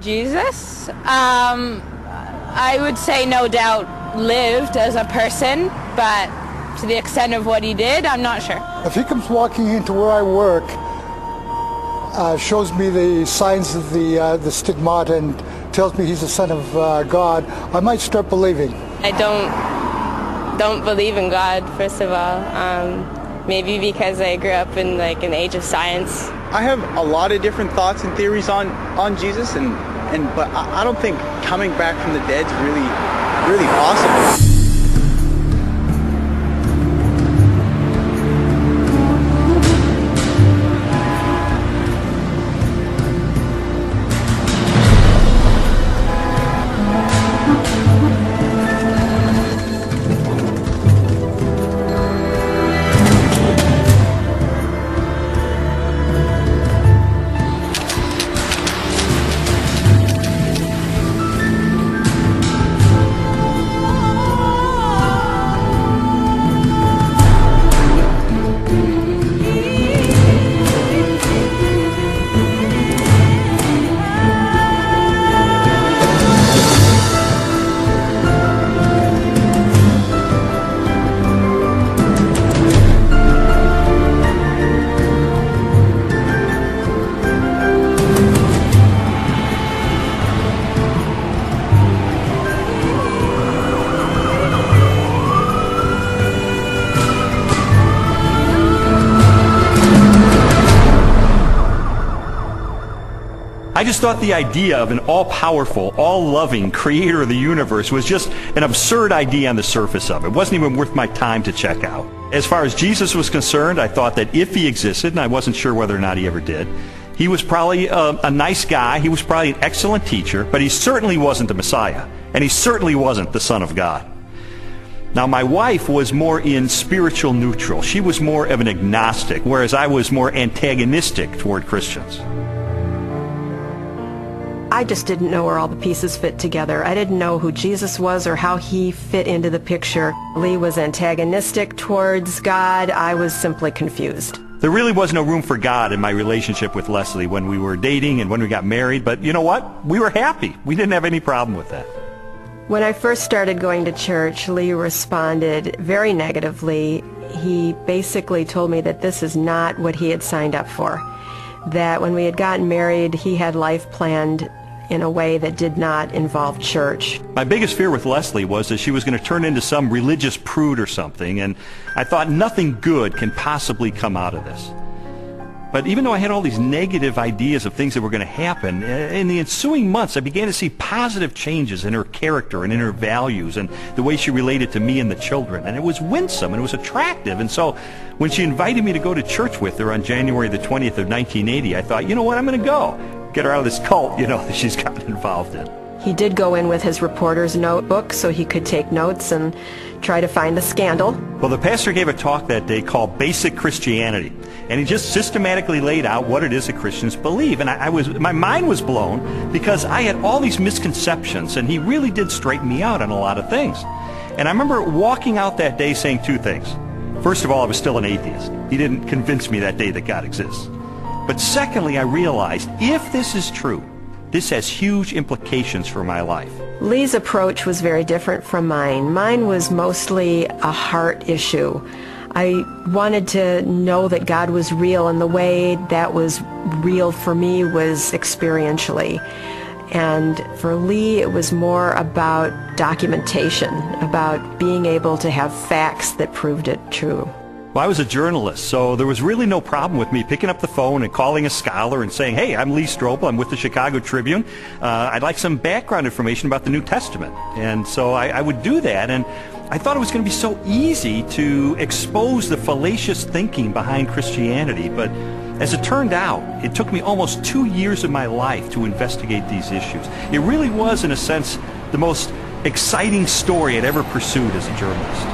Jesus? I would say no doubt lived as a person, but to the extent of what he did, I'm not sure. If he comes walking into where I work, shows me the signs of the stigmata and tells me he's the Son of God, I might start believing. I don't believe in God, first of all. Maybe because I grew up in like an age of science. I have a lot of different thoughts and theories on Jesus, but I don't think coming back from the dead's really possible. I just thought the idea of an all-powerful, all-loving creator of the universe was just an absurd idea on the surface of it. It wasn't even worth my time to check out. As far as Jesus was concerned, I thought that if he existed, and I wasn't sure whether or not he ever did, he was probably a nice guy, he was probably an excellent teacher, but he certainly wasn't the Messiah, and he certainly wasn't the Son of God. Now, my wife was more in spiritual neutral. She was more of an agnostic, whereas I was more antagonistic toward Christians. I just didn't know where all the pieces fit together. I didn't know who Jesus was or how he fit into the picture. Lee was antagonistic towards God. I was simply confused. There really was no room for God in my relationship with Leslie when we were dating and when we got married, but you know what? We were happy. We didn't have any problem with that. When I first started going to church, Lee responded very negatively. He basically told me that this is not what he had signed up for. That when we had gotten married, he had life planned in a way that did not involve church. My biggest fear with Leslie was that she was going to turn into some religious prude or something, and I thought nothing good can possibly come out of this. But even though I had all these negative ideas of things that were going to happen, in the ensuing months I began to see positive changes in her character and in her values and the way she related to me and the children. And it was winsome and it was attractive. And so when she invited me to go to church with her on January the 20th of 1980, I thought, you know what, I'm going to go. Get her out of this cult, that she's gotten involved in. He did go in with his reporter's notebook so he could take notes and try to find the scandal. Well, the pastor gave a talk that day called Basic Christianity, and he just systematically laid out what it is that Christians believe. And my mind was blown because I had all these misconceptions, and he really did straighten me out on a lot of things. And I remember walking out that day saying two things. First of all, I was still an atheist. He didn't convince me that day that God exists. But secondly, I realized if this is true, this has huge implications for my life. Lee's approach was very different from mine. Mine was mostly a heart issue. I wanted to know that God was real, and the way that was real for me was experientially. And for Lee, it was more about documentation, about being able to have facts that proved it true. Well, I was a journalist, so there was really no problem with me picking up the phone and calling a scholar and saying, hey, I'm Lee Strobel, I'm with the Chicago Tribune. I'd like some background information about the New Testament. And so I would do that, and I thought it was going to be so easy to expose the fallacious thinking behind Christianity. But as it turned out, it took me almost 2 years of my life to investigate these issues. It really was, in a sense, the most exciting story I'd ever pursued as a journalist.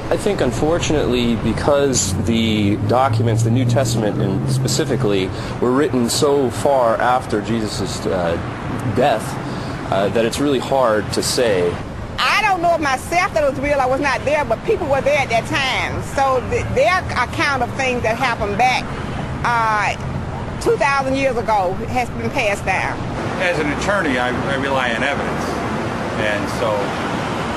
I think, unfortunately, because the documents, the New Testament and specifically, were written so far after Jesus' death, that it's really hard to say. I don't know myself that it was real. I was not there, but people were there at that time. So their account of things that happened back 2,000 years ago has been passed down. As an attorney, I rely on evidence. And so,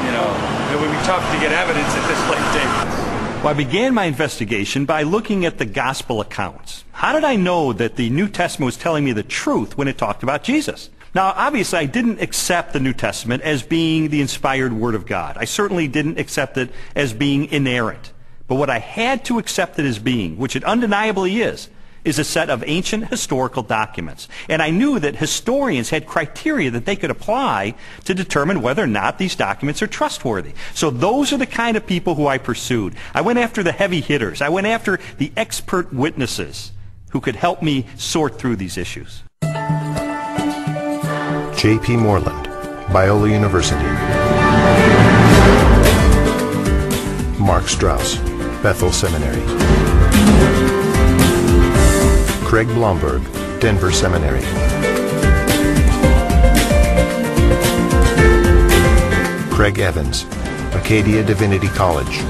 you know, it would be tough to get evidence at this late date. Well, I began my investigation by looking at the gospel accounts. How did I know that the New Testament was telling me the truth when it talked about Jesus? Now, obviously, I didn't accept the New Testament as being the inspired Word of God. I certainly didn't accept it as being inerrant. But what I had to accept it as being, which it undeniably is a set of ancient historical documents. And I knew that historians had criteria that they could apply to determine whether or not these documents are trustworthy. So those are the kind of people who I pursued. I went after the heavy hitters. I went after the expert witnesses who could help me sort through these issues. J.P. Moreland, Biola University. Mark Strauss, Bethel Seminary. Craig Blomberg, Denver Seminary. Craig Evans, Acadia Divinity College.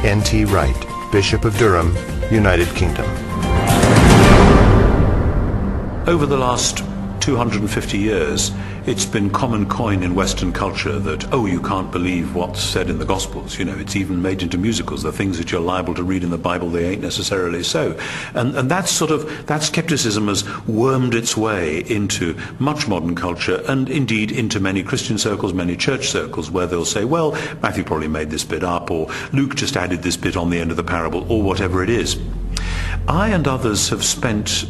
N.T. Wright, Bishop of Durham, United Kingdom. Over the last 250 years, it's been common coin in Western culture that, oh, you can't believe what's said in the Gospels. You know, it's even made into musicals. The things that you're liable to read in the Bible, they ain't necessarily so. And that skepticism has wormed its way into much modern culture and indeed into many Christian circles, many church circles, where they'll say, well, Matthew probably made this bit up, or Luke just added this bit on the end of the parable, or whatever it is. I and others have spent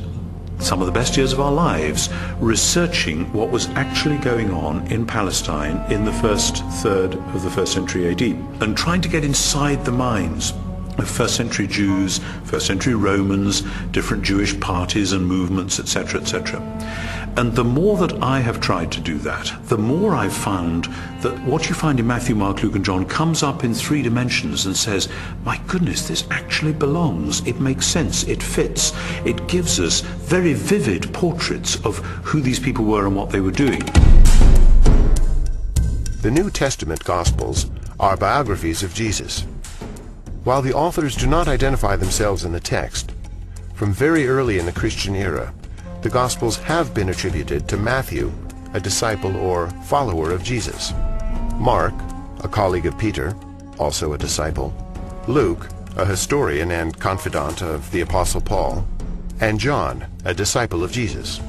some of the best years of our lives researching what was actually going on in Palestine in the first third of the 1st century AD, and trying to get inside the minds of 1st century Jews, 1st century Romans, different Jewish parties and movements, etc., etc. And the more that I have tried to do that, the more I've found that what you find in Matthew, Mark, Luke and John comes up in 3 dimensions and says, my goodness, this actually belongs, it makes sense, it fits, it gives us very vivid portraits of who these people were and what they were doing. The New Testament Gospels are biographies of Jesus. While the authors do not identify themselves in the text, from very early in the Christian era, the Gospels have been attributed to Matthew, a disciple or follower of Jesus, Mark, a colleague of Peter, also a disciple, Luke, a historian and confidant of the Apostle Paul, and John, a disciple of Jesus.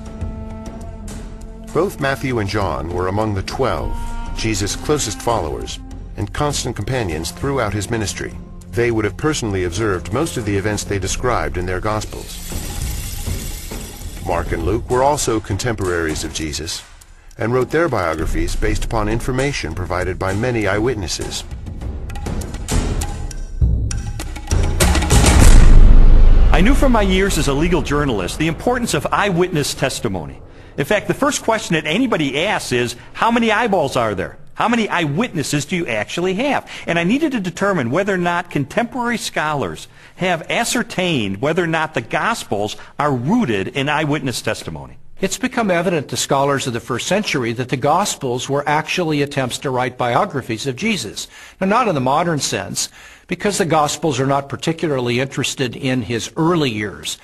Both Matthew and John were among the 12, Jesus' closest followers, and constant companions throughout his ministry. They would have personally observed most of the events they described in their Gospels. Mark and Luke were also contemporaries of Jesus and wrote their biographies based upon information provided by many eyewitnesses. I knew from my years as a legal journalist the importance of eyewitness testimony. In fact, the first question that anybody asks is, how many eyeballs are there? How many eyewitnesses do you actually have? And I needed to determine whether or not contemporary scholars have ascertained whether or not the Gospels are rooted in eyewitness testimony. It's become evident to scholars of the first century that the Gospels were actually attempts to write biographies of Jesus. Now, not in the modern sense, because the Gospels are not particularly interested in his early years.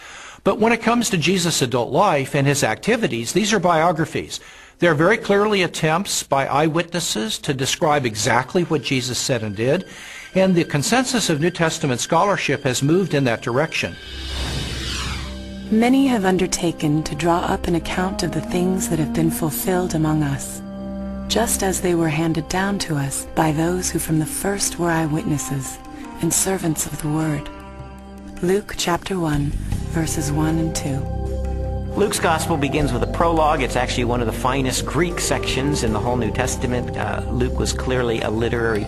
But when it comes to Jesus' adult life and his activities, these are biographies. They're very clearly attempts by eyewitnesses to describe exactly what Jesus said and did, and the consensus of New Testament scholarship has moved in that direction. Many have undertaken to draw up an account of the things that have been fulfilled among us, just as they were handed down to us by those who from the first were eyewitnesses and servants of the Word. Luke chapter 1, verses 1 and 2. Luke's Gospel begins with a prologue. It's actually one of the finest Greek sections in the whole New Testament. Luke was clearly a literary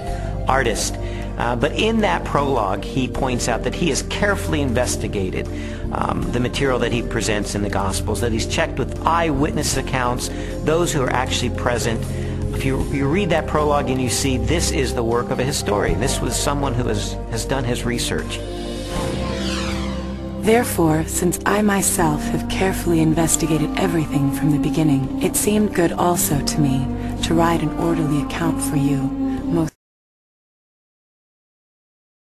artist. But in that prologue, he points out that he has carefully investigated the material that he presents in the Gospels, that he's checked with eyewitness accounts, those who are actually present. If you read that prologue and you see this is the work of a historian, this was someone who has done his research. Therefore, since I myself have carefully investigated everything from the beginning, it seemed good also to me to write an orderly account for you,